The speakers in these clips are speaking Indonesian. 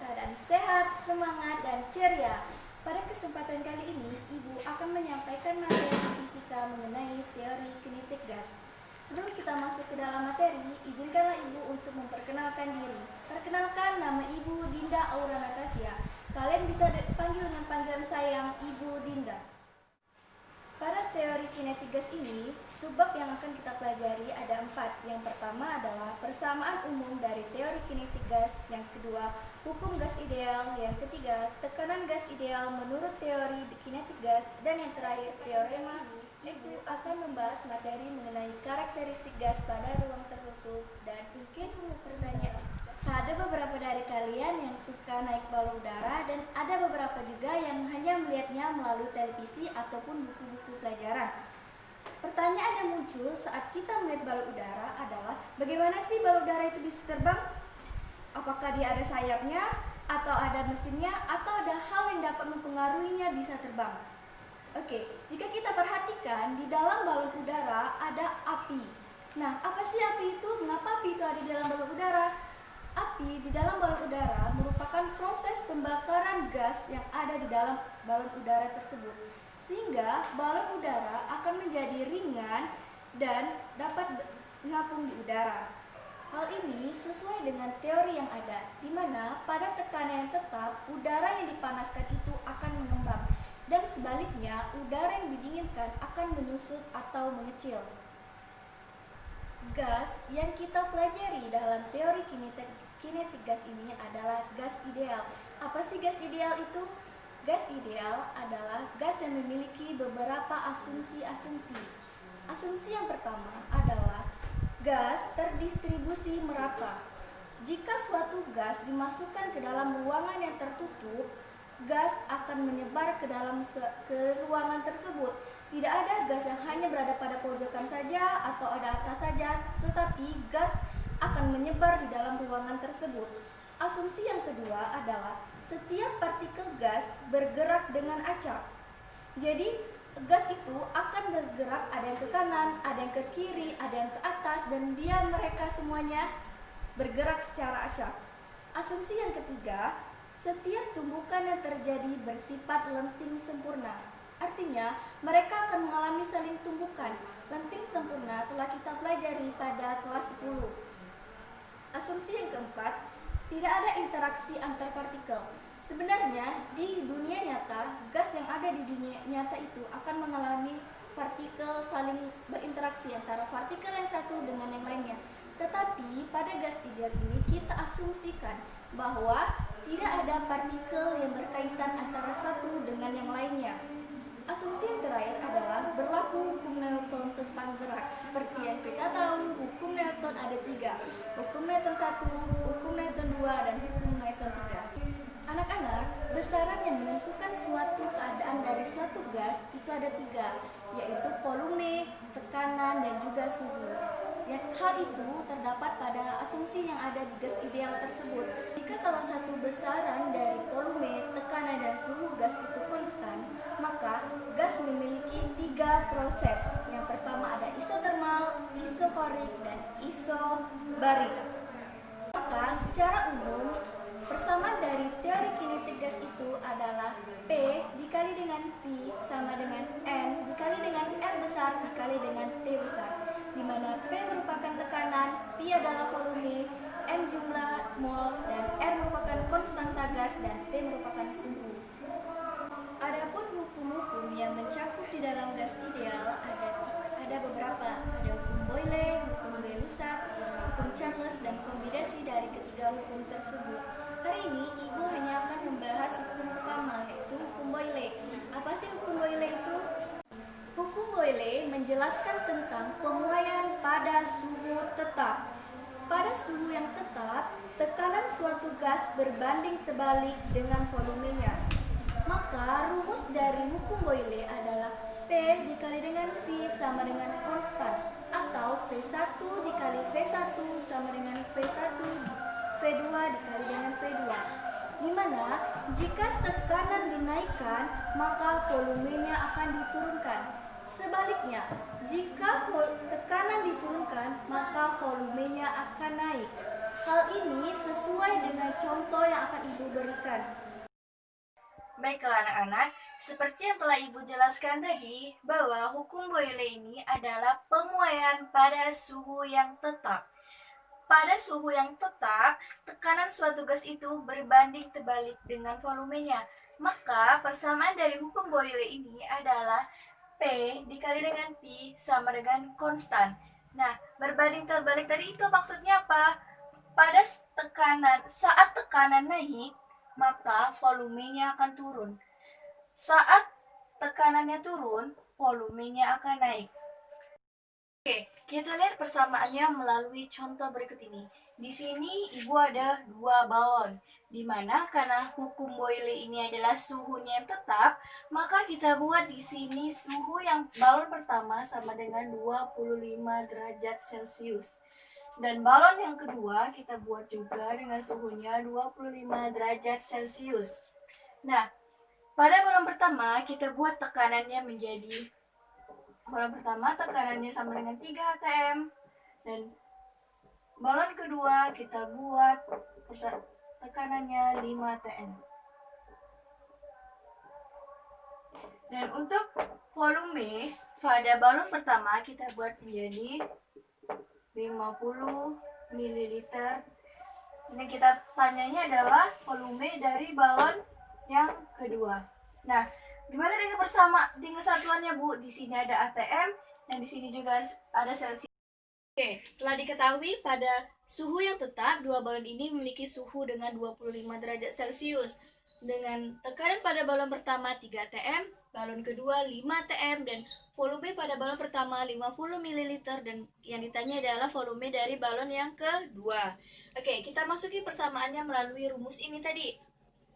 keadaan sehat, semangat, dan ceria. Pada kesempatan kali ini, Ibu akan menyampaikan materi fisika mengenai teori kinetik gas. Sebelum kita masuk ke dalam materi, izinkanlah Ibu untuk memperkenalkan diri. Perkenalkan, nama Ibu Dinda Aura Natasha. Kalian bisa dipanggil dengan panggilan sayang Ibu Dinda. Pada teori kinetik gas ini, subbab yang akan kita pelajari ada 4. Yang pertama adalah persamaan umum dari teori kinetik gas. Yang kedua, hukum gas ideal. Yang ketiga, tekanan gas ideal menurut teori kinetik gas. Dan yang terakhir, teorema. Ibu akan membahas materi mengenai karakteristik gas pada ruang tertutup. Dan mungkin mau pertanyaan, ada beberapa dari kalian yang suka naik balon udara dan ada beberapa juga yang hanya melihatnya melalui televisi ataupun buku-buku pelajaran. Pertanyaan yang muncul saat kita melihat balon udara adalah bagaimana sih balon udara itu bisa terbang? Apakah dia ada sayapnya, atau ada mesinnya, atau ada hal yang dapat mempengaruhinya bisa terbang? Oke, jika kita perhatikan di dalam balon udara ada api. Nah, apa sih api itu? Mengapa api itu ada di dalam balon udara? Api di dalam balon udara merupakan proses pembakaran gas yang ada di dalam balon udara tersebut, sehingga balon udara akan menjadi ringan dan dapat mengapung di udara. Hal ini sesuai dengan teori yang ada, di mana pada tekanan yang tetap, udara yang dipanaskan itu akan mengembang, dan sebaliknya, udara yang didinginkan akan menyusut atau mengecil. Gas yang kita pelajari dalam teori kinetik gas ini adalah gas ideal. Apa sih gas ideal itu? Gas ideal adalah gas yang memiliki beberapa asumsi-asumsi. Asumsi yang pertama adalah gas terdistribusi merata. Jika suatu gas dimasukkan ke dalam ruangan yang tertutup, gas akan menyebar ke ruangan tersebut. Tidak ada gas yang hanya berada pada pojokan saja atau ada atas saja, tetapi gas akan menyebar di dalam ruangan tersebut. Asumsi yang kedua adalah setiap partikel gas bergerak dengan acak. Jadi, gas itu akan bergerak, ada yang ke kanan, ada yang ke kiri, ada yang ke atas, dan mereka semuanya bergerak secara acak. Asumsi yang ketiga, setiap tumbukan yang terjadi bersifat lenting sempurna. Artinya, mereka akan mengalami saling tumbukan. Lenting sempurna telah kita pelajari pada kelas 10. Asumsi yang keempat, tidak ada interaksi antar partikel. Sebenarnya, di dunia nyata, gas yang ada di dunia nyata itu akan mengalami partikel saling berinteraksi antara partikel yang satu dengan yang lainnya. Tetapi, pada gas ideal ini kita asumsikan bahwa tidak ada partikel yang berkaitan antara satu dengan yang lainnya. Asumsi yang terakhir adalah berlaku hukum Newton tentang gerak. Seperti yang kita tahu, hukum Newton ada 3. Hukum Newton 1, hukum Newton 2, dan hukum Newton 3. Anak-anak, besaran yang menentukan suatu keadaan dari suatu gas itu ada 3, yaitu volume, tekanan, dan juga suhu. Hal itu terdapat pada asumsi yang ada di gas ideal tersebut. Jika salah satu besaran dari volume, tekanan, dan suhu gas itu konstan, maka gas memiliki 3 proses. Yang pertama ada isotermal, isokorik, dan isobarik. Maka secara umum, persamaan dari teori kinetik gas itu adalah P dikali dengan V sama dengan N dikali dengan R besar dikali dengan T besar, di mana P merupakan tekanan, V adalah volume, N jumlah mol, dan R merupakan konstanta gas, dan T merupakan suhu. Adapun hukum-hukum yang mencakup di dalam gas ideal ada beberapa. Ada hukum Boyle, hukum Lewis-Shapp, hukum Charles, dan kombinasi dari ketiga hukum tersebut. Hari ini Ibu hanya akan membahas hukum pertama, yaitu hukum Boyle. Apa sih hukum Boyle itu? Hukum Boyle menjelaskan tentang pemuaian pada suhu tetap. Pada suhu yang tetap, tekanan suatu gas berbanding terbalik dengan volumenya. Maka rumus dari hukum Boyle adalah P dikali dengan V sama dengan konstan, atau P1 dikali V1 sama dengan P1 V2 dikali dengan V2, di mana jika tekanan dinaikkan, maka volumenya akan diturunkan. Sebaliknya, jika tekanan diturunkan, maka volumenya akan naik. Hal ini sesuai dengan contoh yang akan Ibu dibandingkan. Baiklah anak-anak, seperti yang telah Ibu jelaskan tadi, bahwa hukum Boyle ini adalah pemuaian pada suhu yang tetap. Pada suhu yang tetap, tekanan suatu gas itu berbanding terbalik dengan volumenya. Maka persamaan dari hukum Boyle ini adalah P dikali dengan P sama dengan konstan. Nah, berbanding terbalik tadi itu maksudnya apa? Saat tekanan naik, maka volumenya akan turun. Saat tekanannya turun, volumenya akan naik. Oke, kita lihat persamaannya melalui contoh berikut ini. Di sini Ibu ada dua balon, di mana karena hukum Boyle ini adalah suhunya yang tetap, maka kita buat di sini suhu yang balon pertama sama dengan 25 derajat Celcius. Dan balon yang kedua kita buat juga dengan suhunya 25 derajat Celcius. Nah, pada balon pertama kita buat tekanannya menjadi balon pertama tekanannya sama dengan 3 atm, dan balon kedua kita buat tekanannya 5 atm. Dan untuk volume pada balon pertama kita buat menjadi 50 ml. Ini kita tanyanya adalah volume dari balon yang kedua. Nah, gimana dengan satuannya, Bu? Di sini ada atm dan di sini juga ada Celsius. Oke, telah diketahui pada suhu yang tetap, dua balon ini memiliki suhu dengan 25 derajat Celcius. Dengan tekanan pada balon pertama 3 atm, balon kedua 5 atm, dan volume pada balon pertama 50 ml, dan yang ditanya adalah volume dari balon yang kedua. Oke, kita masuki persamaannya melalui rumus ini tadi.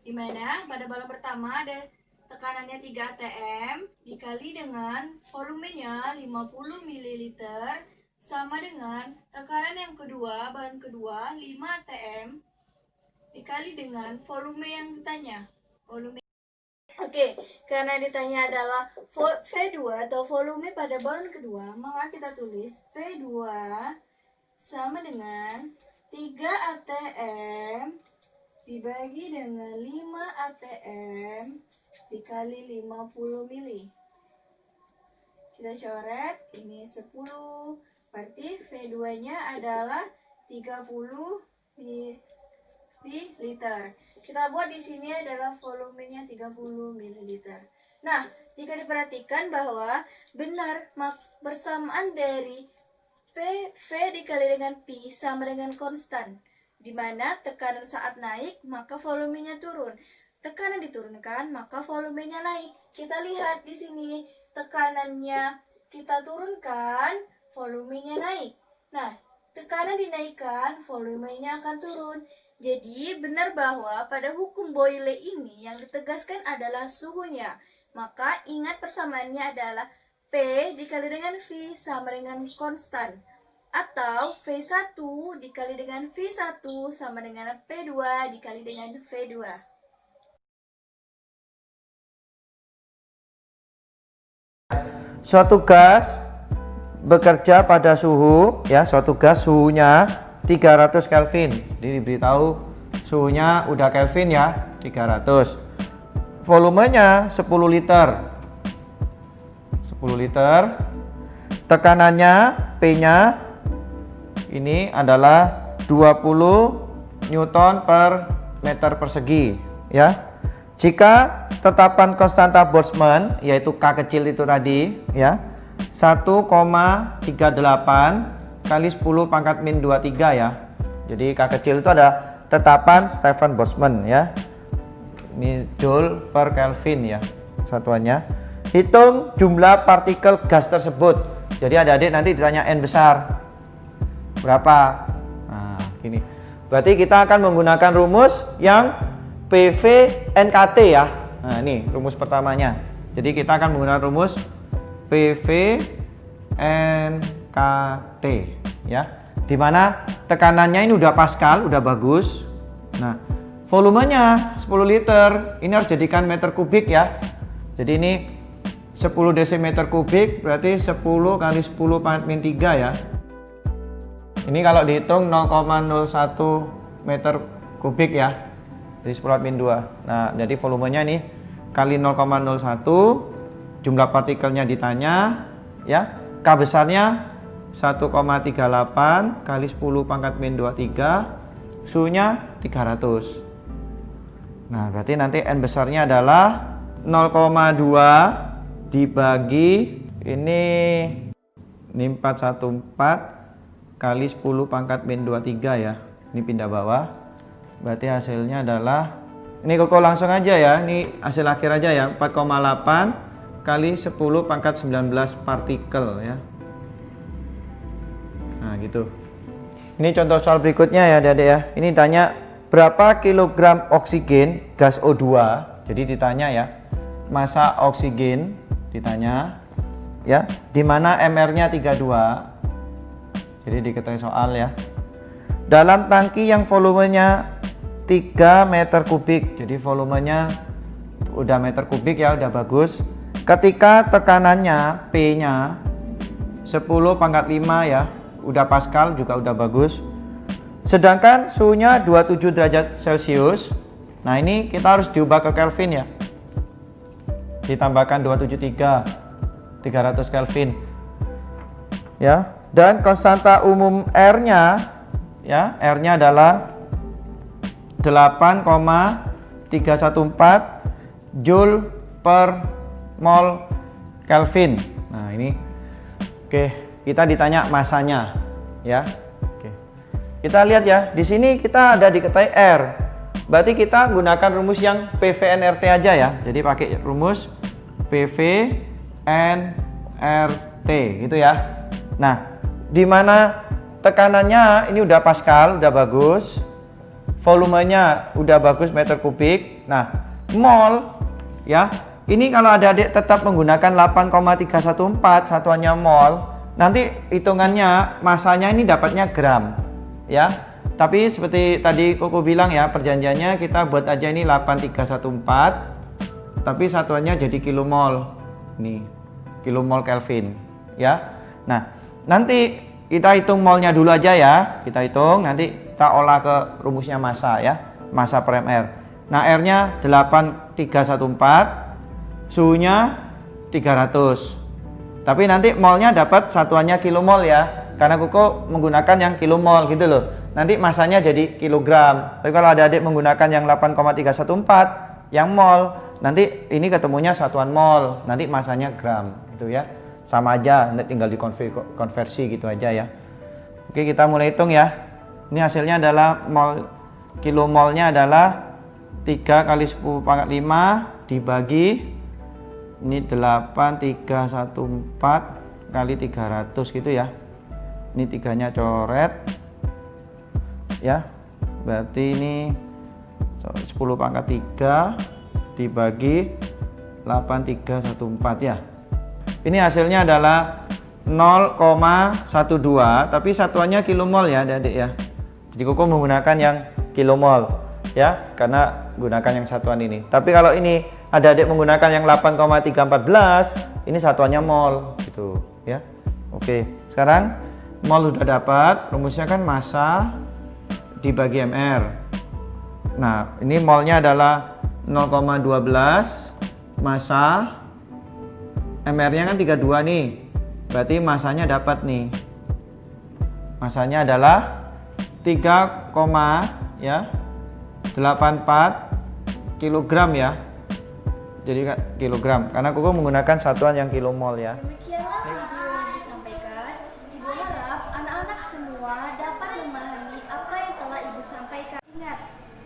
Di mana pada balon pertama ada tekanannya 3 atm dikali dengan volumenya 50 ml sama dengan tekanan yang kedua, balon kedua 5 atm dikali dengan volume yang ditanya. Oke, karena ditanya adalah V2 atau volume pada balon kedua, maka kita tulis V2 sama dengan 3 atm dibagi dengan 5 atm dikali 50 mili. Kita coret, ini 10, berarti V2-nya adalah 30 ml. Kita buat di sini adalah volumenya 30 ml. Nah, jika diperhatikan bahwa benar persamaan dari V dikali dengan P sama dengan konstan, di mana tekanan saat naik maka volumenya turun. Tekanan diturunkan maka volumenya naik. Kita lihat di sini tekanannya kita turunkan, volumenya naik. Nah, tekanan dinaikkan, volumenya akan turun. Jadi benar bahwa pada hukum Boyle ini yang ditegaskan adalah suhunya. Maka ingat persamaannya adalah P dikali dengan V sama dengan konstan. Atau V1 dikali dengan V1 sama dengan P2 dikali dengan V2. Suatu gas bekerja pada suhu, ya, suatu gas suhunya 300 Kelvin. Jadi diberitahu suhunya udah Kelvin ya, 300. Volumenya 10 liter. 10 liter. Tekanannya P-nya ini adalah 20 Newton per meter persegi, ya. Jika tetapan konstanta Boltzmann yaitu K kecil itu tadi, ya, 1,38 kali 10 pangkat min 23 ya. Jadi K kecil itu ada tetapan Stefan Boltzmann ya. Ini Joule per Kelvin ya satuannya. Hitung jumlah partikel gas tersebut. Jadi adik-adik nanti ditanya N besar berapa. Nah, gini. Berarti kita akan menggunakan rumus yang PV NKT ya. Nah, ini rumus pertamanya. Jadi kita akan menggunakan rumus PV NKT ya, dimana tekanannya ini udah Pascal, udah bagus. Nah, volumenya 10 liter, ini harus jadikan meter kubik ya. Jadi ini 10 desimeter kubik berarti 10 kali 10 pangkat min 3 ya. Ini kalau dihitung 0,01 meter kubik ya. Jadi 10 min 2. Nah, jadi volumenya ini kali 0,01, jumlah partikelnya ditanya, ya. K besarnya 1,38 kali 10 pangkat min 23, suhunya 300. Nah, berarti nanti N besarnya adalah 0,2 dibagi ini 414 kali 10 pangkat min 23 ya. Ini pindah bawah. Berarti hasilnya adalah, ini Koko langsung aja ya, ini hasil akhir aja ya, 4,8 kali 10 pangkat 19 partikel ya. Nah gitu. Ini contoh soal berikutnya ya adik-adik ya. Ini tanya berapa kilogram oksigen gas O2. Jadi ditanya ya, masa oksigen ditanya ya, di mana MR-nya 32. Jadi diketahui soal ya. Dalam tangki yang volumenya 3 meter kubik. Jadi volumenya udah meter kubik ya, udah bagus. Ketika tekanannya P-nya 10 pangkat 5 ya, udah Pascal juga udah bagus. Sedangkan suhunya 27 derajat Celcius. Nah, ini kita harus diubah ke Kelvin ya. Ditambahkan 273 300 Kelvin. Ya, dan konstanta umum R-nya ya, R-nya adalah 8,314 Joule per mol Kelvin. Nah, ini oke, kita ditanya masanya ya. Oke. Kita lihat ya, di sini kita ada diketahui R. Berarti kita gunakan rumus yang PVNRT aja ya. Jadi pakai rumus PVNRT gitu ya. Nah, di mana tekanannya ini udah Pascal, udah bagus. Volumenya udah bagus meter kubik. Nah, mol ya. Ini kalau adik-adik tetap menggunakan 8,314 satuannya mol, nanti hitungannya masanya ini dapatnya gram ya. Tapi seperti tadi Koko bilang ya, perjanjiannya kita buat aja ini 8314, tapi satuannya jadi kilomol. Nih, kilomol Kelvin ya. Nah, nanti kita hitung molnya dulu aja ya. Kita hitung, nanti kita olah ke rumusnya massa ya, massa per mR. Nah, R-nya 8314, suhunya 300. Tapi nanti molnya dapat satuannya kilomol ya, karena Koko menggunakan yang kilomol gitu loh. Nanti masanya jadi kilogram. Tapi kalau ada adik menggunakan yang 8,314 yang mol, nanti ini ketemunya satuan mol, nanti masanya gram gitu ya. Sama aja, nanti tinggal dikonversi gitu aja ya. Oke, kita mulai hitung ya. Ini hasilnya adalah mol, kilomolnya adalah 3 kali 10 pangkat 5 dibagi ini 8314 kali 300 gitu ya. Ini 3-nya coret ya. Berarti ini 10 pangkat 3 dibagi 8314 ya. Ini hasilnya adalah 0,12, tapi satuannya kilomol ya adik-adik ya. Jadi Koko menggunakan yang kilomol ya, karena gunakan yang satuan ini. Tapi kalau ini adik-adik menggunakan yang 8,314, ini satuannya mol gitu ya. Oke, sekarang mol udah dapat, rumusnya kan massa dibagi mR. Nah, ini molnya adalah 0,12, massa mR-nya kan 32 nih. Berarti masanya dapat nih. Masanya adalah 3,84 kilogram ya. Jadi kilogram, karena Koko menggunakan satuan yang kilomol ya. Demikianlah video yang disampaikan. Ibu harap anak-anak semua dapat memahami apa yang telah Ibu sampaikan. Ingat,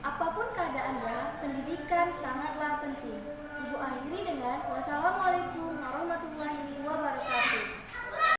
apapun keadaannya, pendidikan sangatlah penting. Ibu akhiri dengan wassalamualaikum warahmatullahi wabarakatuh.